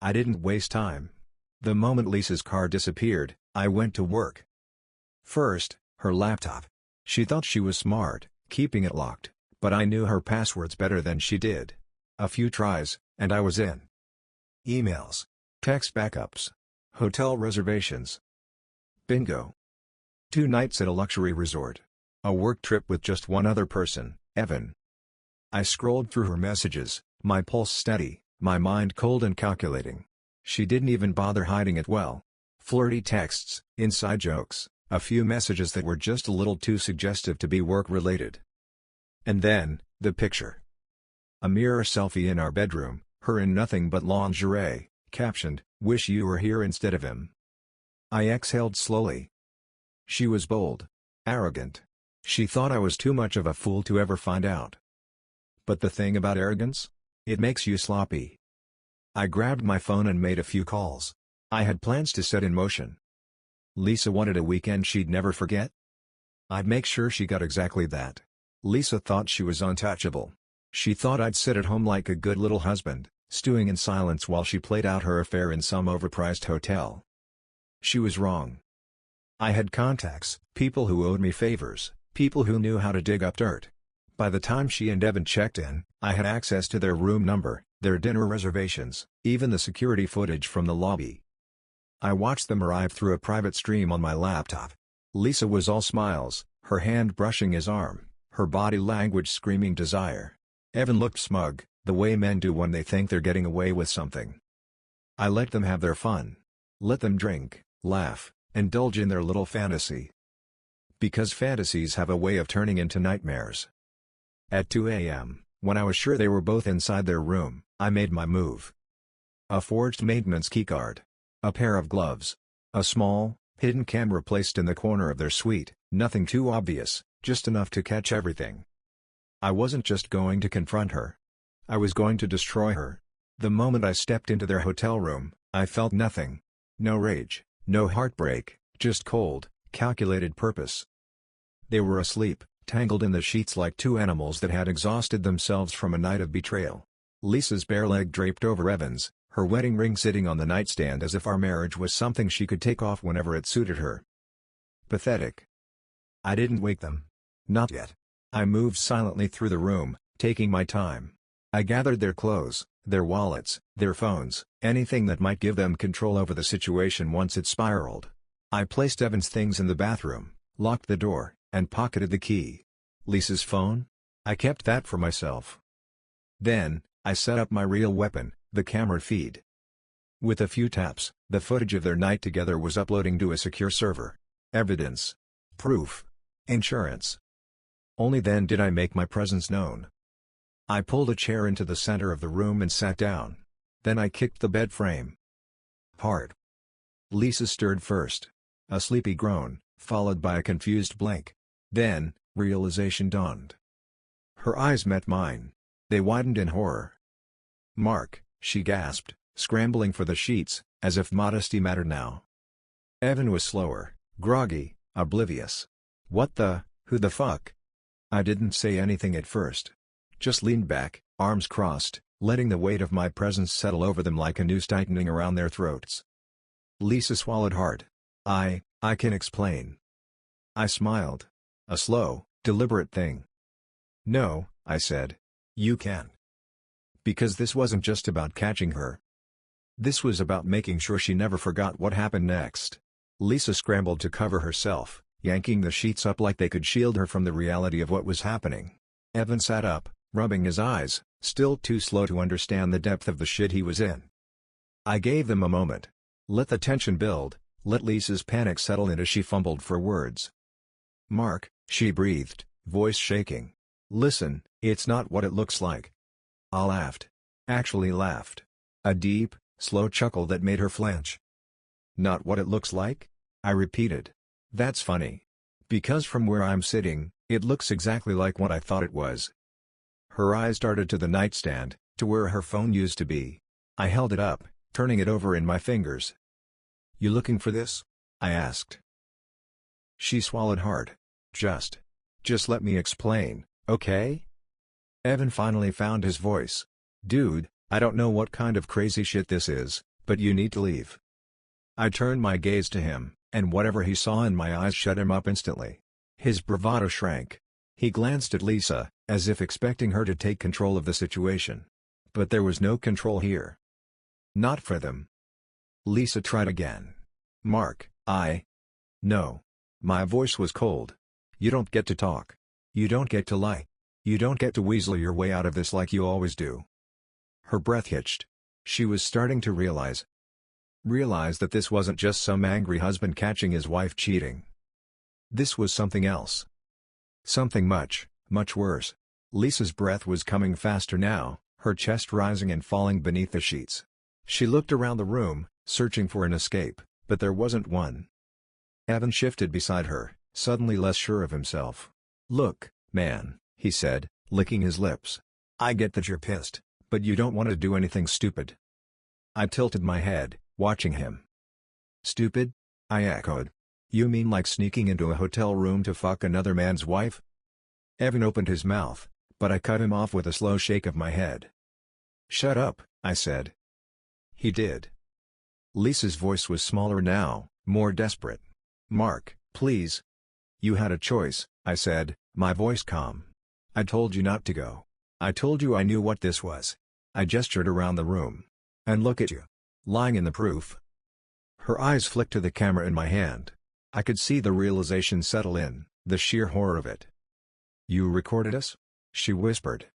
I didn't waste time. The moment Lisa's car disappeared, I went to work. First, her laptop. She thought she was smart, keeping it locked, but I knew her passwords better than she did. A few tries, and I was in. Emails. Text backups. Hotel reservations. Bingo. 2 nights at a luxury resort. A work trip with just one other person, Evan. I scrolled through her messages, my pulse steady, my mind cold and calculating. She didn't even bother hiding it well. Flirty texts, inside jokes, a few messages that were just a little too suggestive to be work-related. And then, the picture. A mirror selfie in our bedroom, her in nothing but lingerie, captioned, "Wish you were here instead of him." I exhaled slowly. She was bold. Arrogant. She thought I was too much of a fool to ever find out. But the thing about arrogance? It makes you sloppy. I grabbed my phone and made a few calls. I had plans to set in motion. Lisa wanted a weekend she'd never forget. I'd make sure she got exactly that. Lisa thought she was untouchable. She thought I'd sit at home like a good little husband, stewing in silence while she played out her affair in some overpriced hotel. She was wrong. I had contacts, people who owed me favors, people who knew how to dig up dirt. By the time she and Evan checked in, I had access to their room number, their dinner reservations, even the security footage from the lobby. I watched them arrive through a private stream on my laptop. Lisa was all smiles, her hand brushing his arm, her body language screaming desire. Evan looked smug, the way men do when they think they're getting away with something. I let them have their fun. Let them drink, laugh, indulge in their little fantasy. Because fantasies have a way of turning into nightmares. At 2 a.m., when I was sure they were both inside their room, I made my move. A forged maintenance keycard. A pair of gloves. A small, hidden camera placed in the corner of their suite, nothing too obvious, just enough to catch everything. I wasn't just going to confront her. I was going to destroy her. The moment I stepped into their hotel room, I felt nothing. No rage, no heartbreak, just cold, calculated purpose. They were asleep, tangled in the sheets like two animals that had exhausted themselves from a night of betrayal. Lisa's bare leg draped over Evan's, her wedding ring sitting on the nightstand as if our marriage was something she could take off whenever it suited her. Pathetic. I didn't wake them. Not yet. I moved silently through the room, taking my time. I gathered their clothes, their wallets, their phones, anything that might give them control over the situation once it spiraled. I placed Evan's things in the bathroom, locked the door, and pocketed the key. Lisa's phone? I kept that for myself. Then, I set up my real weapon, the camera feed. With a few taps, the footage of their night together was uploading to a secure server. Evidence. Proof. Insurance. Only then did I make my presence known. I pulled a chair into the center of the room and sat down. Then I kicked the bed frame. Hard. Lisa stirred first. A sleepy groan, followed by a confused blink. Then, realization dawned. Her eyes met mine. They widened in horror. "Mark," she gasped, scrambling for the sheets, as if modesty mattered now. Evan was slower, groggy, oblivious. Who the fuck? I didn't say anything at first. Just leaned back, arms crossed, letting the weight of my presence settle over them like a noose tightening around their throats. Lisa swallowed hard. I can explain." I smiled. A slow, deliberate thing. "No," I said. "You can't. Because this wasn't just about catching her. This was about making sure she never forgot what happened next." Lisa scrambled to cover herself, yanking the sheets up like they could shield her from the reality of what was happening. Evan sat up, rubbing his eyes, still too slow to understand the depth of the shit he was in. I gave them a moment. Let the tension build, let Lisa's panic settle in as she fumbled for words. "Mark," she breathed, voice shaking. "Listen, it's not what it looks like." I laughed. Actually laughed. A deep, slow chuckle that made her flinch. "Not what it looks like?" I repeated. "That's funny. Because from where I'm sitting, it looks exactly like what I thought it was." Her eyes darted to the nightstand, to where her phone used to be. I held it up, turning it over in my fingers. "You looking for this?" I asked. She swallowed hard. Just let me explain, okay?" Evan finally found his voice. "Dude, I don't know what kind of crazy shit this is, but you need to leave." I turned my gaze to him, and whatever he saw in my eyes shut him up instantly. His bravado shrank. He glanced at Lisa, as if expecting her to take control of the situation. But there was no control here. Not for them. Lisa tried again. "Mark, No." My voice was cold. "You don't get to talk. You don't get to lie. You don't get to weasel your way out of this like you always do." Her breath hitched. She was starting to realize that this wasn't just some angry husband catching his wife cheating. This was something else. Something much, much worse. Lisa's breath was coming faster now, her chest rising and falling beneath the sheets. She looked around the room, searching for an escape, but there wasn't one. Evan shifted beside her, suddenly less sure of himself. "Look, man," he said, licking his lips. "I get that you're pissed, but you don't want to do anything stupid." I tilted my head, watching him. "Stupid?" I echoed. "You mean like sneaking into a hotel room to fuck another man's wife?" Evan opened his mouth, but I cut him off with a slow shake of my head. "Shut up," I said. He did. Lisa's voice was smaller now, more desperate. "Mark, please." "You had a choice," I said, my voice calm. "I told you not to go. I told you I knew what this was." I gestured around the room. "And look at you. Lying in the proof." Her eyes flicked to the camera in my hand. I could see the realization settle in, the sheer horror of it. "You recorded us?" she whispered.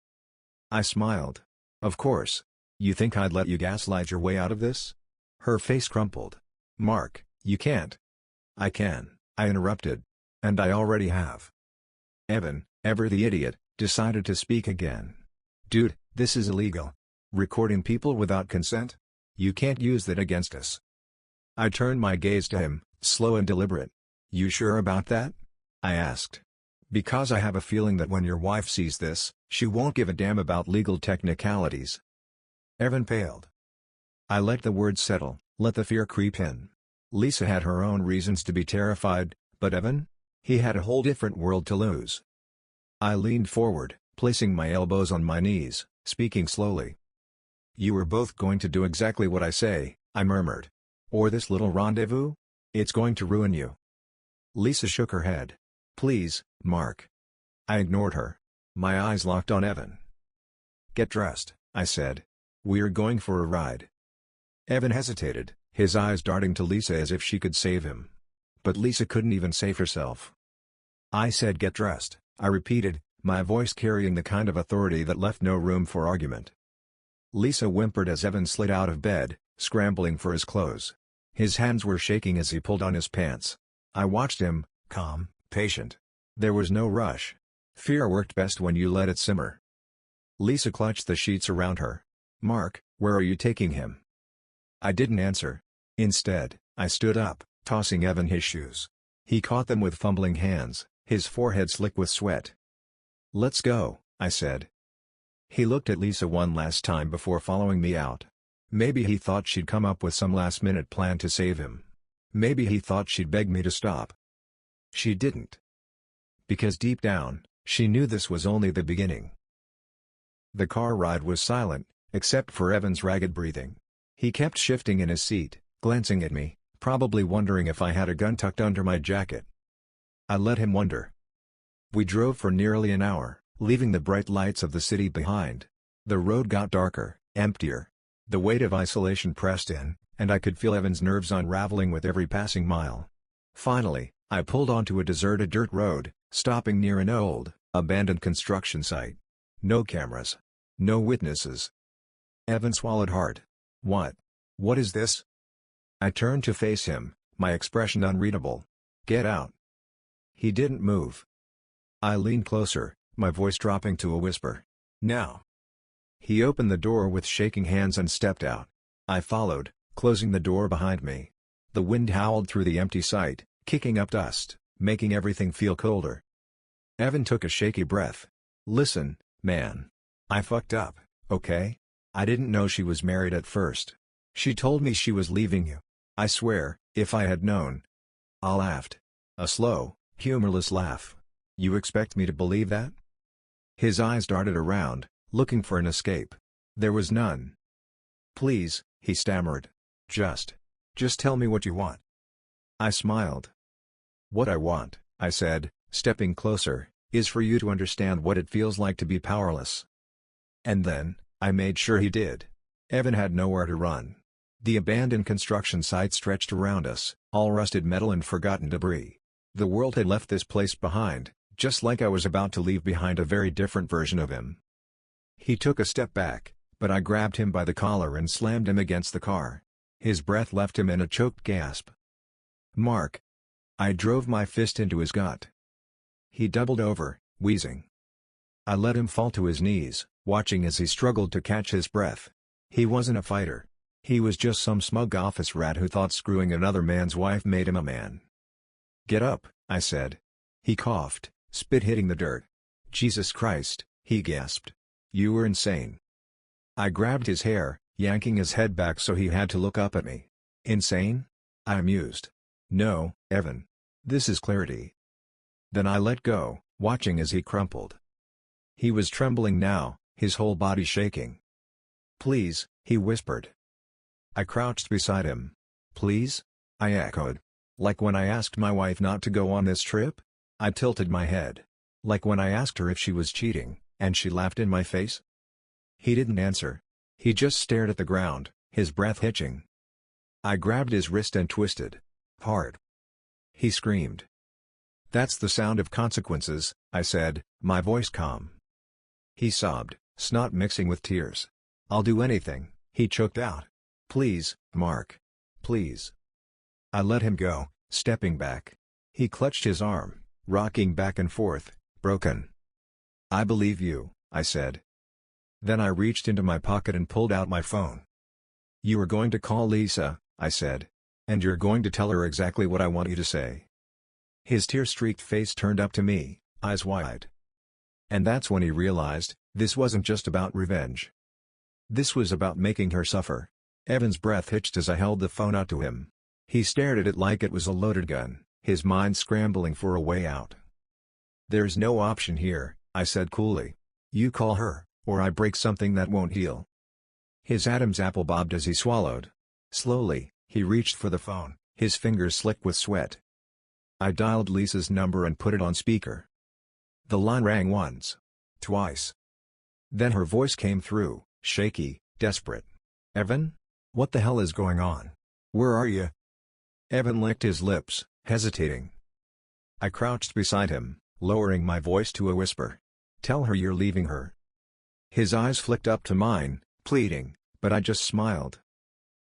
I smiled. "Of course. You think I'd let you gaslight your way out of this?" Her face crumpled. "Mark, you can't." "I can," I interrupted. "And I already have." Evan, ever the idiot, decided to speak again. "Dude, this is illegal. Recording people without consent? You can't use that against us." I turned my gaze to him, slow and deliberate. "You sure about that?" I asked. "Because I have a feeling that when your wife sees this, she won't give a damn about legal technicalities." Evan paled. I let the words settle, let the fear creep in. Lisa had her own reasons to be terrified, but Evan? He had a whole different world to lose. I leaned forward, placing my elbows on my knees, speaking slowly. "You are both going to do exactly what I say," I murmured. "Or this little rendezvous? It's going to ruin you." Lisa shook her head. "Please, Mark." I ignored her. My eyes locked on Evan. "Get dressed," I said. "We are going for a ride." Evan hesitated, his eyes darting to Lisa as if she could save him. But Lisa couldn't even save herself. I said get dressed, I repeated, my voice carrying the kind of authority that left no room for argument. Lisa whimpered as Evan slid out of bed, scrambling for his clothes. His hands were shaking as he pulled on his pants. I watched him, calm, patient. There was no rush. Fear worked best when you let it simmer. Lisa clutched the sheets around her. "Mark, where are you taking him?" I didn't answer. Instead, I stood up, tossing Evan his shoes. He caught them with fumbling hands, his forehead slick with sweat. "Let's go," I said. He looked at Lisa one last time before following me out. Maybe he thought she'd come up with some last-minute plan to save him. Maybe he thought she'd beg me to stop. She didn't. Because deep down, she knew this was only the beginning. The car ride was silent, except for Evan's ragged breathing. He kept shifting in his seat, glancing at me, probably wondering if I had a gun tucked under my jacket. I let him wonder. We drove for nearly an hour, leaving the bright lights of the city behind. The road got darker, emptier. The weight of isolation pressed in, and I could feel Evan's nerves unraveling with every passing mile. Finally, I pulled onto a deserted dirt road, stopping near an old, abandoned construction site. No cameras. No witnesses. Evan swallowed hard. What is this?" I turned to face him, my expression unreadable. "Get out." He didn't move. I leaned closer, my voice dropping to a whisper. "Now." He opened the door with shaking hands and stepped out. I followed, closing the door behind me. The wind howled through the empty site, kicking up dust, making everything feel colder. Evan took a shaky breath. "Listen, man. I fucked up, okay? I didn't know she was married at first. She told me she was leaving you. I swear, if I had known." I laughed. A slow, humorless laugh. "You expect me to believe that?" His eyes darted around, looking for an escape. There was none. "Please," he stammered. Just tell me what you want. I smiled. What I want, I said, stepping closer, is for you to understand what it feels like to be powerless. And then, I made sure he did. Evan had nowhere to run. The abandoned construction site stretched around us, all rusted metal and forgotten debris. The world had left this place behind, just like I was about to leave behind a very different version of him. He took a step back, but I grabbed him by the collar and slammed him against the car. His breath left him in a choked gasp. Mark. I drove my fist into his gut. He doubled over, wheezing. I let him fall to his knees, watching as he struggled to catch his breath. He wasn't a fighter. He was just some smug office rat who thought screwing another man's wife made him a man. Get up, I said. He coughed, spit hitting the dirt. Jesus Christ, he gasped. You were insane. I grabbed his hair, yanking his head back so he had to look up at me. Insane? I mused. No, Evan. This is clarity. Then I let go, watching as he crumpled. He was trembling now, his whole body shaking. Please, he whispered. I crouched beside him. Please? I echoed. Like when I asked my wife not to go on this trip? I tilted my head. Like when I asked her if she was cheating, and she laughed in my face? He didn't answer. He just stared at the ground, his breath hitching. I grabbed his wrist and twisted. Hard. He screamed. That's the sound of consequences, I said, my voice calm. He sobbed, snot mixing with tears. I'll do anything, he choked out. Please, Mark. Please. I let him go, stepping back. He clutched his arm, rocking back and forth, broken. I believe you, I said. Then I reached into my pocket and pulled out my phone. You are going to call Lisa, I said. And you're going to tell her exactly what I want you to say. His tear-streaked face turned up to me, eyes wide. And that's when he realized, this wasn't just about revenge. This was about making her suffer. Evan's breath hitched as I held the phone out to him. He stared at it like it was a loaded gun, his mind scrambling for a way out. There's no option here, I said coolly. You call her, or I break something that won't heal. His Adam's apple bobbed as he swallowed. Slowly, he reached for the phone, his fingers slick with sweat. I dialed Lisa's number and put it on speaker. The line rang once. Twice. Then her voice came through, shaky, desperate. Evan? What the hell is going on? Where are you? Evan licked his lips, hesitating. I crouched beside him, lowering my voice to a whisper. Tell her you're leaving her. His eyes flicked up to mine, pleading, but I just smiled.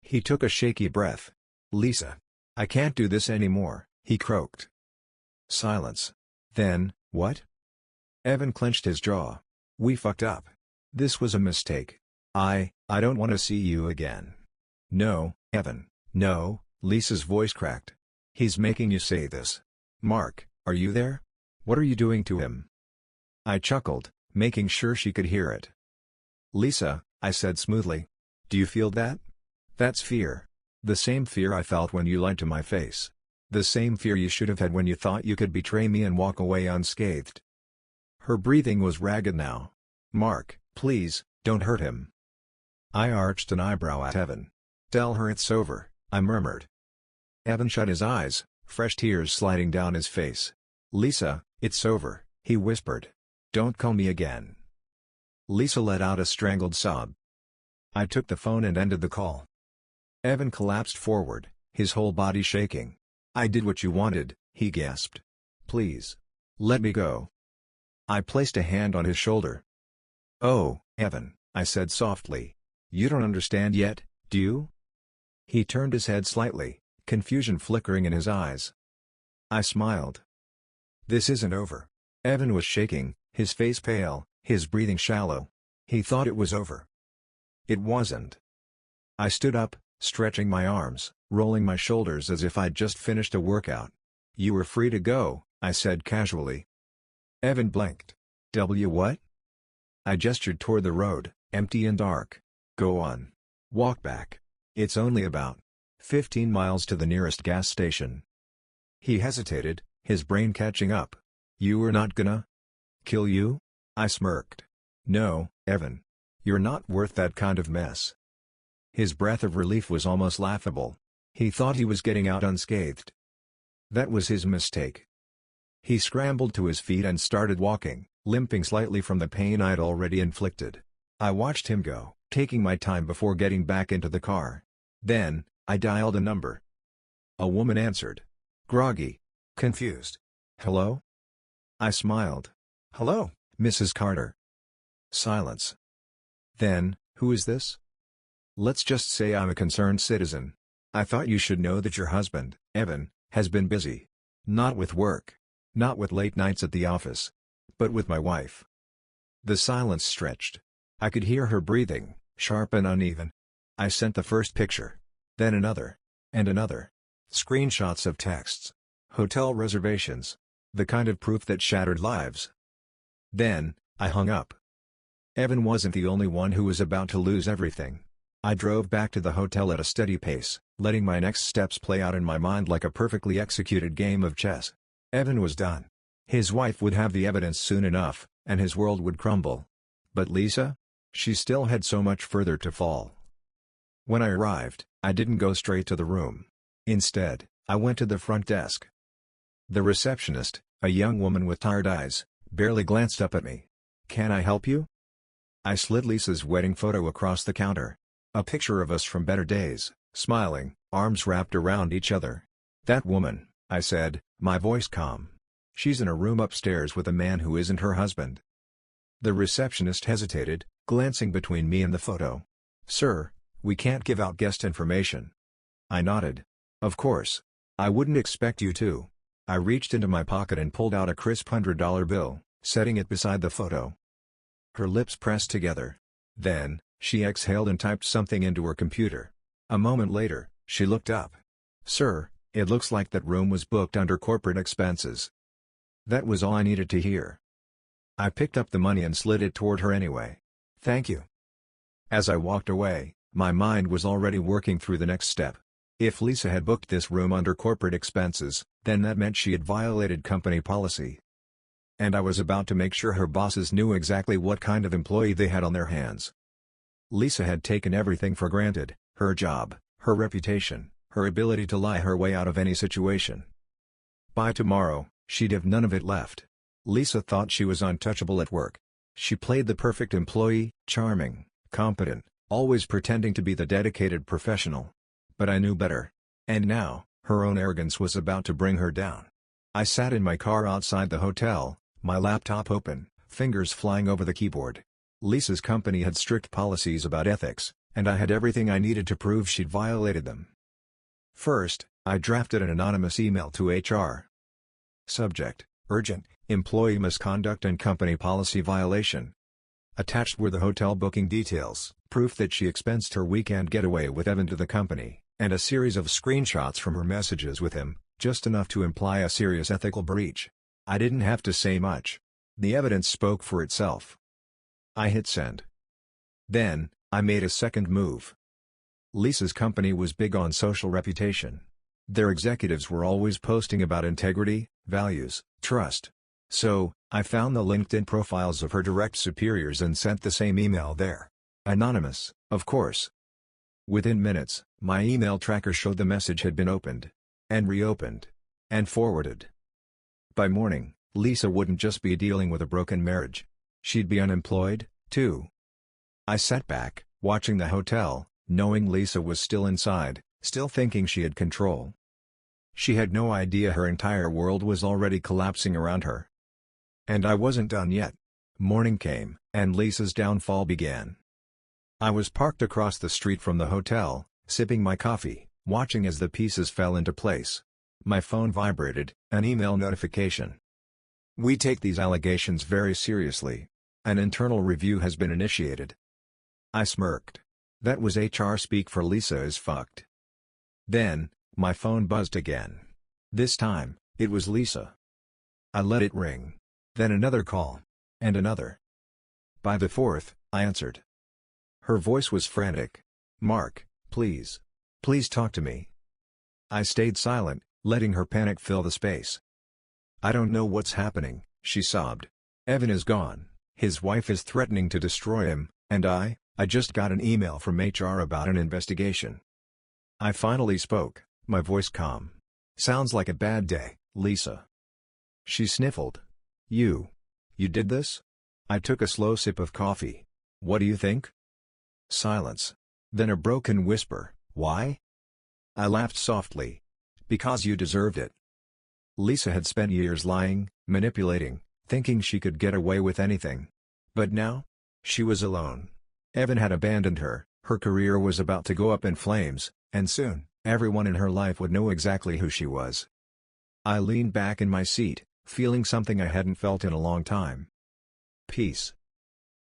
He took a shaky breath. Lisa. I can't do this anymore, he croaked. Silence. Then, what? Evan clenched his jaw. We fucked up. This was a mistake. I don't want to see you again. No, Evan, no, Lisa's voice cracked. He's making you say this. Mark, are you there? What are you doing to him? I chuckled, making sure she could hear it. Lisa, I said smoothly. Do you feel that? That's fear. The same fear I felt when you lied to my face. The same fear you should have had when you thought you could betray me and walk away unscathed. Her breathing was ragged now. Mark, please, don't hurt him. I arched an eyebrow at Evan. Tell her it's over, I murmured. Evan shut his eyes, fresh tears sliding down his face. Lisa, it's over, he whispered. Don't call me again. Lisa let out a strangled sob. I took the phone and ended the call. Evan collapsed forward, his whole body shaking. I did what you wanted, he gasped. Please. Let me go. I placed a hand on his shoulder. Oh, Evan, I said softly. You don't understand yet, do you? He turned his head slightly, confusion flickering in his eyes. I smiled. This isn't over. Evan was shaking, his face pale, his breathing shallow. He thought it was over. It wasn't. I stood up, stretching my arms, rolling my shoulders as if I'd just finished a workout. You were free to go, I said casually. Evan blinked. What? I gestured toward the road, empty and dark. Go on. Walk back. It's only about 15 miles to the nearest gas station. He hesitated, his brain catching up. You were not gonna kill you? I smirked. No, Evan. You're not worth that kind of mess. His breath of relief was almost laughable. He thought he was getting out unscathed. That was his mistake. He scrambled to his feet and started walking, limping slightly from the pain I'd already inflicted. I watched him go, taking my time before getting back into the car. Then, I dialed a number. A woman answered. Groggy. Confused. Hello? I smiled. Hello, Mrs. Carter. Silence. Then, who is this? Let's just say I'm a concerned citizen. I thought you should know that your husband, Evan, has been busy. Not with work. Not with late nights at the office. But with my wife. The silence stretched. I could hear her breathing, sharp and uneven. I sent the first picture. Then another. And another. Screenshots of texts. Hotel reservations. The kind of proof that shattered lives. Then, I hung up. Evan wasn't the only one who was about to lose everything. I drove back to the hotel at a steady pace, letting my next steps play out in my mind like a perfectly executed game of chess. Evan was done. His wife would have the evidence soon enough, and his world would crumble. But Lisa? She still had so much further to fall. When I arrived, I didn't go straight to the room. Instead, I went to the front desk. The receptionist, a young woman with tired eyes, barely glanced up at me. Can I help you? I slid Lisa's wedding photo across the counter. A picture of us from better days, smiling, arms wrapped around each other. That woman, I said, my voice calm. She's in a room upstairs with a man who isn't her husband. The receptionist hesitated, glancing between me and the photo. Sir, we can't give out guest information. I nodded. Of course. I wouldn't expect you to. I reached into my pocket and pulled out a crisp $100 bill, setting it beside the photo. Her lips pressed together. Then, she exhaled and typed something into her computer. A moment later, she looked up. Sir, it looks like that room was booked under corporate expenses. That was all I needed to hear. I picked up the money and slid it toward her anyway. Thank you. As I walked away, my mind was already working through the next step. If Lisa had booked this room under corporate expenses, then that meant she had violated company policy. And I was about to make sure her bosses knew exactly what kind of employee they had on their hands. Lisa had taken everything for granted, her job, her reputation, her ability to lie her way out of any situation. By tomorrow, she'd have none of it left. Lisa thought she was untouchable at work. She played the perfect employee, charming, competent, always pretending to be the dedicated professional. But I knew better. And now, her own arrogance was about to bring her down. I sat in my car outside the hotel, my laptop open, fingers flying over the keyboard. Lisa's company had strict policies about ethics, and I had everything I needed to prove she'd violated them. First, I drafted an anonymous email to HR. Subject: Urgent, employee misconduct and company policy violation. Attached were the hotel booking details, proof that she expensed her weekend getaway with Evan to the company, and a series of screenshots from her messages with him, just enough to imply a serious ethical breach. I didn't have to say much. The evidence spoke for itself. I hit send. Then, I made a second move. Lisa's company was big on social reputation. Their executives were always posting about integrity, values, trust. So, I found the LinkedIn profiles of her direct superiors and sent the same email there. Anonymous, of course. Within minutes, my email tracker showed the message had been opened. And reopened. And forwarded. By morning, Lisa wouldn't just be dealing with a broken marriage. She'd be unemployed, too. I sat back, watching the hotel, knowing Lisa was still inside, still thinking she had control. She had no idea her entire world was already collapsing around her. And I wasn't done yet. Morning came, and Lisa's downfall began. I was parked across the street from the hotel, sipping my coffee, watching as the pieces fell into place. My phone vibrated, an email notification. We take these allegations very seriously. An internal review has been initiated. I smirked. That was HR speak for Lisa is fucked. Then, my phone buzzed again. This time, it was Lisa. I let it ring. Then another call. And another. By the fourth, I answered. Her voice was frantic. Mark, please. Please talk to me. I stayed silent, letting her panic fill the space. I don't know what's happening, she sobbed. Evan is gone, his wife is threatening to destroy him, and I just got an email from HR about an investigation. I finally spoke, my voice calm. Sounds like a bad day, Lisa. She sniffled. You did this? I took a slow sip of coffee. What do you think? Silence. Then a broken whisper, why? I laughed softly. Because you deserved it. Lisa had spent years lying, manipulating, thinking she could get away with anything. But now? She was alone. Evan had abandoned her, her career was about to go up in flames, and soon, everyone in her life would know exactly who she was. I leaned back in my seat, feeling something I hadn't felt in a long time. Peace.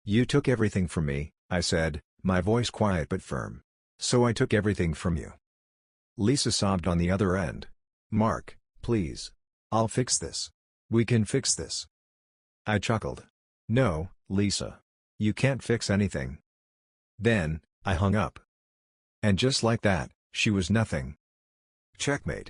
You took everything from me, I said, my voice quiet but firm. So I took everything from you. Lisa sobbed on the other end. Mark, please. I'll fix this. We can fix this. I chuckled. No, Lisa. You can't fix anything. Then, I hung up. And just like that, she was nothing. Checkmate.